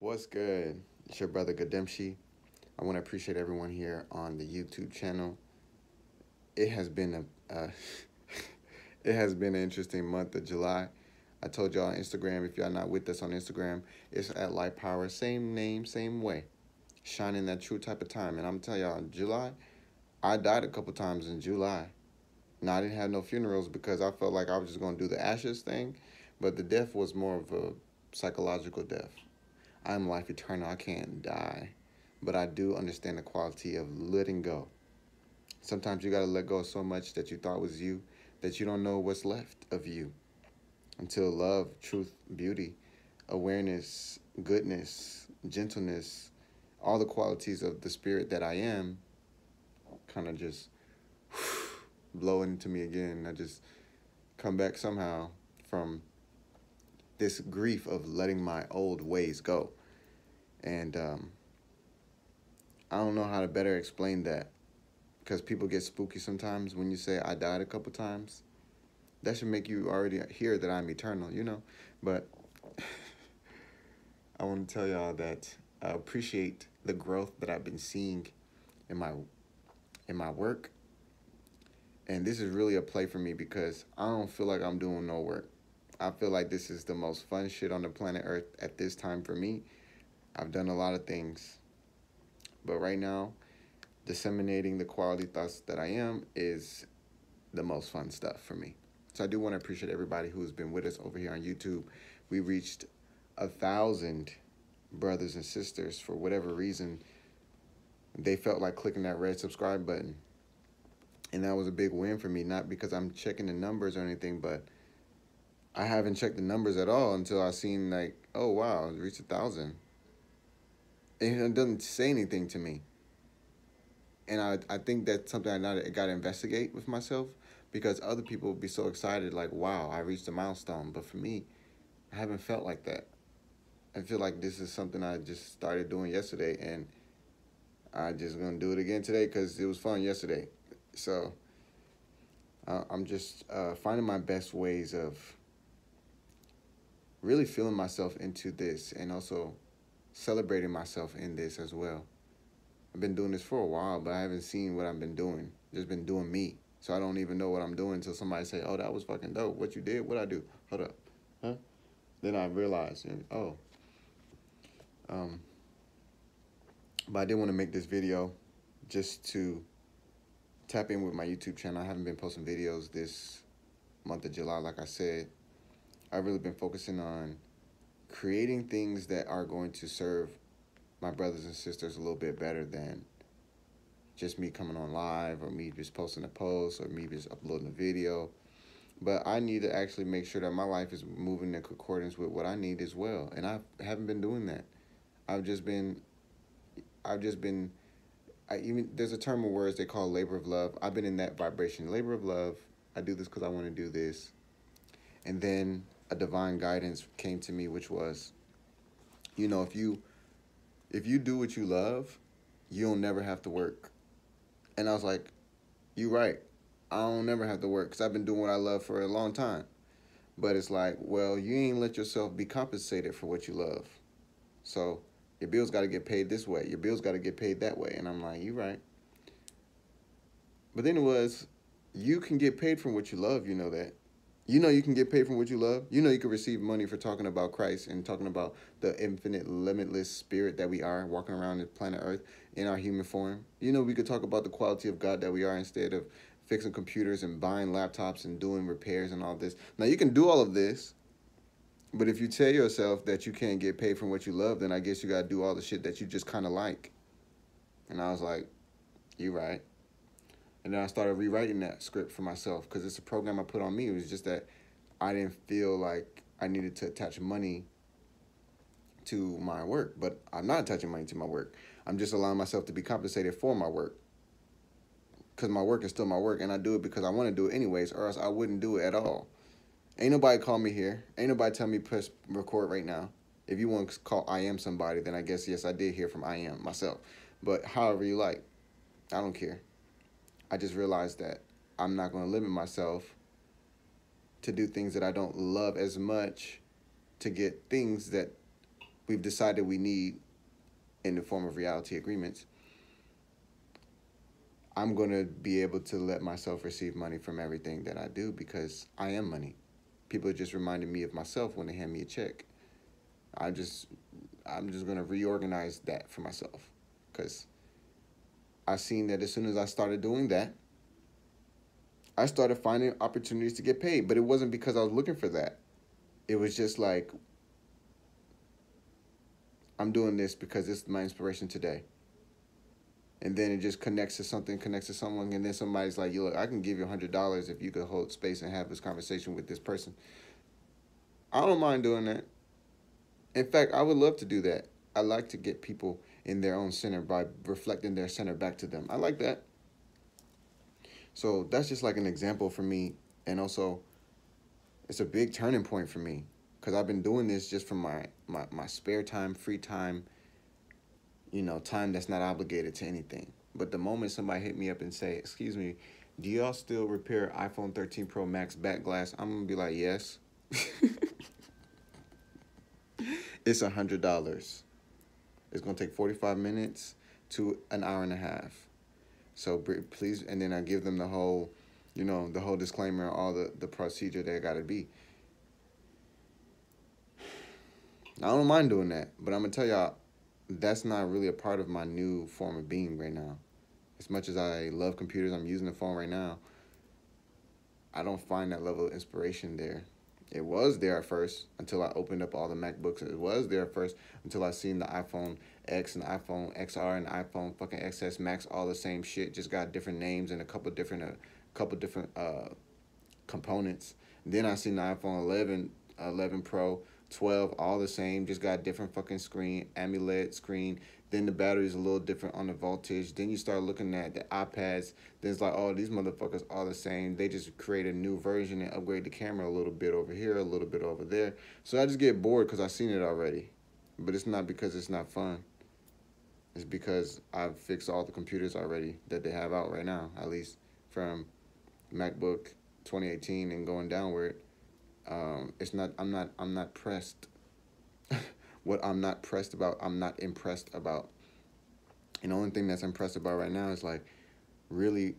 What's good? It's your brother Gademshi. I want to appreciate everyone here on the YouTube channel. It has been it has been an interesting month of July. I told y'all on Instagram, if y'all not with us on Instagram, it's at Light Power, same name, same way, shining that true type of time. And I'm telling y'all, in July, I died a couple times in July. Now I didn't have no funerals because I felt like I was just gonna do the ashes thing, but the death was more of a psychological death. I'm life eternal. I can't die. But I do understand the quality of letting go. Sometimes you got to let go of so much that you thought was you that you don't know what's left of you until love, truth, beauty, awareness, goodness, gentleness, all the qualities of the spirit that I am kind of just blow into me again. I just come back somehow from this grief of letting my old ways go. And I don't know how to better explain that because people get spooky sometimes when you say I died a couple times. That should make you already hear that I'm eternal, you know? But I want to tell y'all that I appreciate the growth that I've been seeing in my work. And this is really a play for me because I don't feel like I'm doing no work. I feel like this is the most fun shit on the planet Earth at this time for me. I've done a lot of things. But right now, disseminating the quality thoughts that I am is the most fun stuff for me. So I do want to appreciate everybody who's been with us over here on YouTube. We reached 1,000 brothers and sisters. For whatever reason, they felt like clicking that red subscribe button. And that was a big win for me, not because I'm checking the numbers or anything, but I haven't checked the numbers at all until I seen like, oh wow, it reached 1,000. And it doesn't say anything to me. And I think that's something I got to investigate with myself because other people would be so excited, like, wow, I reached a milestone. But for me, I haven't felt like that. I feel like this is something I just started doing yesterday, and I just going to do it again today because it was fun yesterday. So I'm just finding my best ways of really feeling myself into this and also celebrating myself in this as well. I've been doing this for a while, but I haven't seen what I've been doing. Just been doing me. So I don't even know what I'm doing until somebody say, oh, that was fucking dope. What you did? What I do? Hold up. Huh? Then I realized, oh. But I did want to make this video just to tap in with my YouTube channel. I haven't been posting videos this month of July, like I said. I've really been focusing on creating things that are going to serve my brothers and sisters a little bit better than just me coming on live or me just posting a post or me just uploading a video. But I need to actually make sure that my life is moving in accordance with what I need as well. And I haven't been doing that. Even there's a term of words they call labor of love. I've been in that vibration, labor of love. I do this because I want to do this. And then a divine guidance came to me, which was, if you do what you love, you'll never have to work. And I was like, you're right. I don't never have to work because I've been doing what I love for a long time. But it's like, well, you ain't let yourself be compensated for what you love. So your bills got to get paid this way. Your bills got to get paid that way. And I'm like, you're right. But then it was, you can get paid from what you love. You know that. You can get paid from what you love. You can receive money for talking about Christ and talking about the infinite, limitless spirit that we are walking around the planet Earth in our human form. We could talk about the quality of God that we are instead of fixing computers and buying laptops and doing repairs and all this. Now, you can do all of this, but if you tell yourself that you can't get paid from what you love, then I guess you got to do all the shit that you just kind of like. And I was like, you're right. And then I started rewriting that script for myself because it's a program I put on me. It was just that I didn't feel like I needed to attach money to my work. But I'm not attaching money to my work. I'm just allowing myself to be compensated for my work because my work is still my work. And I do it because I want to do it anyways, or else I wouldn't do it at all. Ain't nobody call me here. Ain't nobody tell me press record right now. If you want to call I am somebody, then I guess, yes, I did hear from I am myself. But however you like, I don't care. I just realized that I'm not going to limit myself to do things that I don't love as much to get things that we've decided we need in the form of reality agreements, I'm going to be able to let myself receive money from everything that I do because I am money. People are just reminding me of myself when they hand me a check. I just I'm just going to reorganize that for myself because I seen that as soon as I started doing that, I started finding opportunities to get paid, but it wasn't because I was looking for that. It was just like, I'm doing this because it's my inspiration today. And then it just connects to something, connects to someone, and then somebody's like, "You look, I can give you $100 if you could hold space and have this conversation with this person." I don't mind doing that. In fact, I would love to do that. I like to get people in their own center by reflecting their center back to them. I like that. So that's just like an example for me, and also it's a big turning point for me because I've been doing this just from my spare time, free time, time that's not obligated to anything. But the moment somebody hit me up and say, "Excuse me, do y'all still repair iPhone 13 Pro Max back glass?" I'm gonna be like, "Yes." It's $100. It's gonna take 45 minutes to an hour and a half. So please, and then I give them the whole disclaimer, all the procedure that gotta be. I don't mind doing that, but I'm gonna tell y'all, that's not really a part of my new form of being right now. As much as I love computers, I'm using the phone right now, I don't find that level of inspiration there. It was there at first until I opened up all the MacBooks. It was there at first until I seen the iPhone X and iPhone XR and iPhone fucking XS Max, all the same shit, just got different names and a couple different components. Then I seen the iPhone 11, 11 Pro, 12, all the same, just got different fucking screen, AMOLED screen. Then the battery's a little different on the voltage. Then you start looking at the iPads. Then it's like, oh, these motherfuckers all the same. They just create a new version and upgrade the camera a little bit over here, a little bit over there. So I just get bored because I've seen it already. But it's not because it's not fun. It's because I've fixed all the computers already that they have out right now, at least from MacBook 2018 and going downward. It's not. I'm not pressed. What I'm not pressed about, I'm not impressed about. And the only thing that's impressed about right now is like really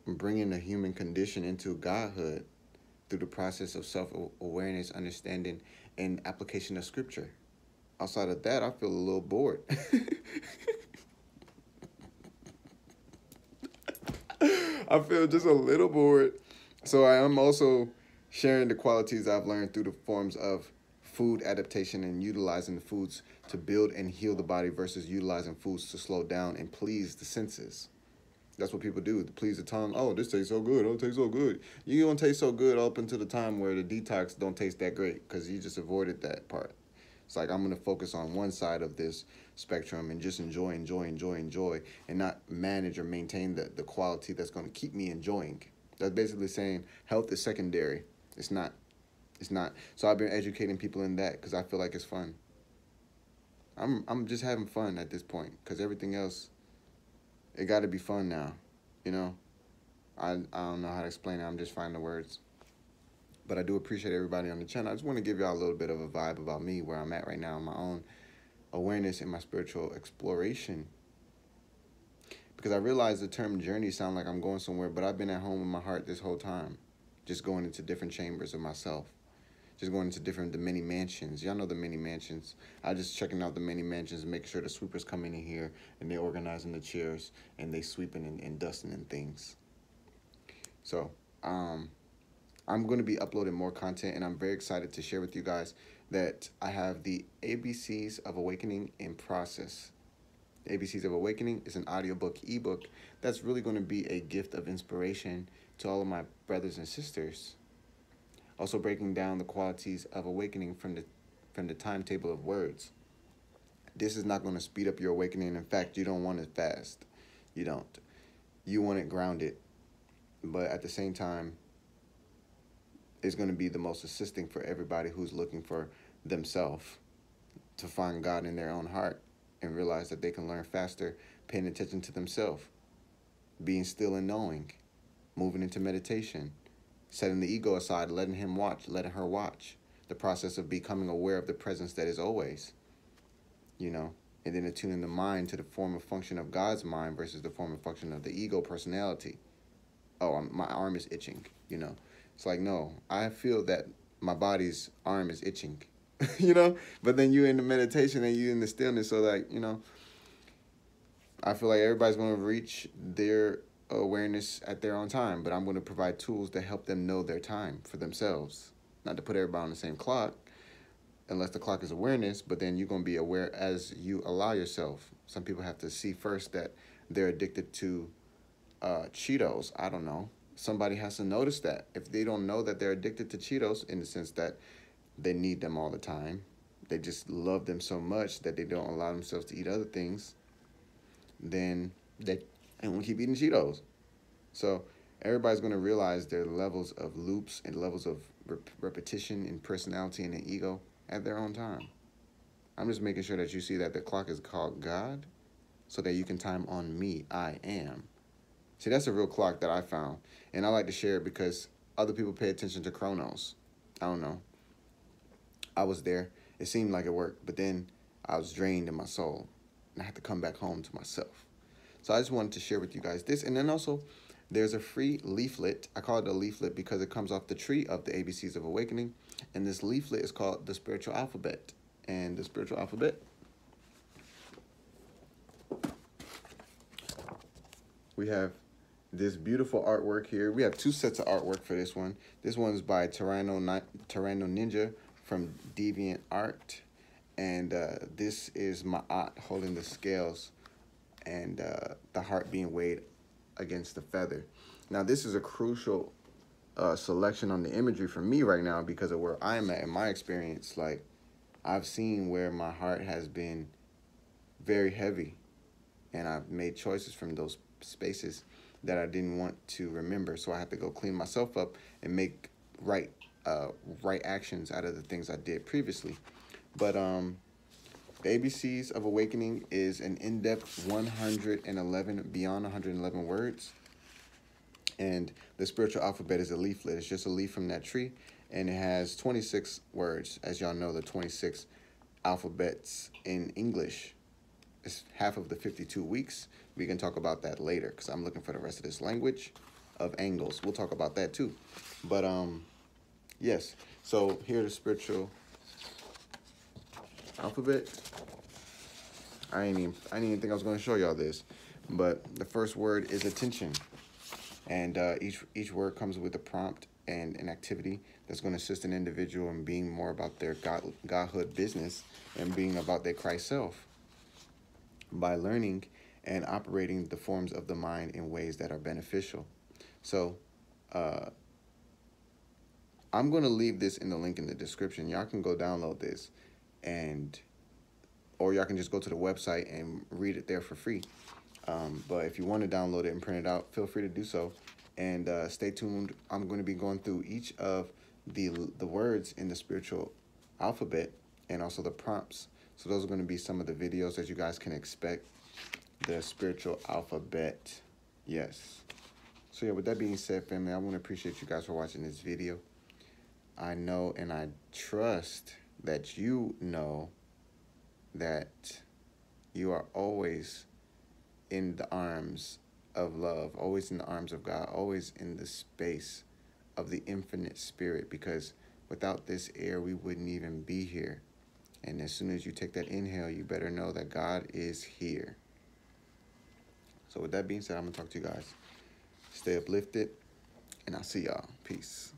bringing the human condition into godhood through the process of self-awareness, understanding, and application of scripture. Outside of that, I feel a little bored. I feel just a little bored. So I am also sharing the qualities I've learned through the forms of food adaptation and utilizing the foods to build and heal the body versus utilizing foods to slow down and please the senses. That's what people do to please the tongue. Oh, this tastes so good. Oh, it tastes so good. You don't taste so good up until the time where the detox don't taste that great because you just avoided that part. It's like I'm going to focus on one side of this spectrum and just enjoy, and not manage or maintain the quality that's going to keep me enjoying. That's basically saying health is secondary. It's not. It's not. So I've been educating people in that because I feel like it's fun. I'm just having fun at this point because everything else, it got to be fun now. You know, I don't know how to explain it. I'm just finding the words. But I do appreciate everybody on the channel. I just want to give y'all a little bit of a vibe about me, where I'm at right now, my own awareness and my spiritual exploration. Because I realize the term journey sound like I'm going somewhere, but I've been at home in my heart this whole time, just going into different chambers of myself, just going into the mini mansions. Y'all know the mini mansions. I just checking out the mini mansions and making sure the sweepers come in here and they organizing the chairs and they sweeping and dusting and things. So, I'm going to be uploading more content, and I'm very excited to share with you guys that I have the ABCs of Awakening in process. The ABCs of Awakening is an audiobook, ebook that's really going to be a gift of inspiration to all of my brothers and sisters. Also breaking down the qualities of awakening from the timetable of words. This is not going to speed up your awakening. In fact, you don't want it fast. You don't. You want it grounded. But at the same time, is going to be the most assisting for everybody who's looking for themselves to find God in their own heart and realize that they can learn faster, paying attention to themselves, being still and knowing, moving into meditation, setting the ego aside, letting her watch, the process of becoming aware of the presence that is always. you know, and then attuning the mind to the form of function of God's mind versus the form of function of the ego personality. Oh, my arm is itching, you know. It's like, no, I feel that my body's arm is itching, you know. But then you in the meditation and you in the stillness, so like, you know, I feel like everybody's going to reach their awareness at their own time, but I'm going to provide tools to help them know their time for themselves. Not to put everybody on the same clock, unless the clock is awareness, but then you're going to be aware as you allow yourself. Some people have to see first that they're addicted to Cheetos. I don't know. Somebody has to notice that. If they don't know that they're addicted to Cheetos, in the sense that they need them all the time, they just love them so much that they don't allow themselves to eat other things, then they won't keep eating Cheetos. So everybody's going to realize their levels of loops and levels of repetition in personality and in ego at their own time. I'm just making sure that you see that the clock is called God so that you can time on me. I am. See, that's a real clock that I found. And I like to share it because other people pay attention to Chronos. I don't know. I was there. It seemed like it worked, but then I was drained in my soul. And I had to come back home to myself. So I just wanted to share with you guys this. And then also, there's a free leaflet. I call it a leaflet because it comes off the tree of the ABCs of Awakening. And this leaflet is called The Spiritual Alphabet. And the Spiritual Alphabet, we have this beautiful artwork here. We have two sets of artwork for this one. This one's by Tyranno Ninja from Deviant Art. And this is Ma'at holding the scales and the heart being weighed against the feather. Now, this is a crucial selection on the imagery for me right now because of where I'm at in my experience. Like, I've seen where my heart has been very heavy, and I've made choices from those spaces that I didn't want to remember. So I had to go clean myself up and make right actions out of the things I did previously. But the ABCs of Awakening is an in-depth 111, beyond 111 words. And the Spiritual Alphabet is a leaflet. It's just a leaf from that tree. And it has 26 words. As y'all know, the 26 alphabets in English. It's half of the 52 weeks. We can talk about that later because I'm looking for the rest of this language of angles. We'll talk about that too. But yes. So here the Spiritual Alphabet. I didn't even think I was going to show y'all this. But the first word is attention. And each word comes with a prompt and an activity that's going to assist an individual in being more about their Godhood business and being about their Christ self by learning and operating the forms of the mind in ways that are beneficial. So I'm going to leave this in the link in the description. Y'all can go download this, or y'all can just go to the website and read it there for free. But if you want to download it and print it out, feel free to do so. And stay tuned. I'm going to be going through each of the words in the Spiritual Alphabet and also the prompts. So those are going to be some of the videos that you guys can expect. The Spiritual Alphabet. Yes. So yeah, with that being said, family, I want to appreciate you guys for watching this video. I know and I trust that you know that you are always in the arms of love, always in the arms of God, always in the space of the infinite spirit, because without this air, we wouldn't even be here. And as soon as you take that inhale, you better know that God is here. So with that being said, I'm going to talk to you guys. Stay uplifted, and I'll see y'all. Peace.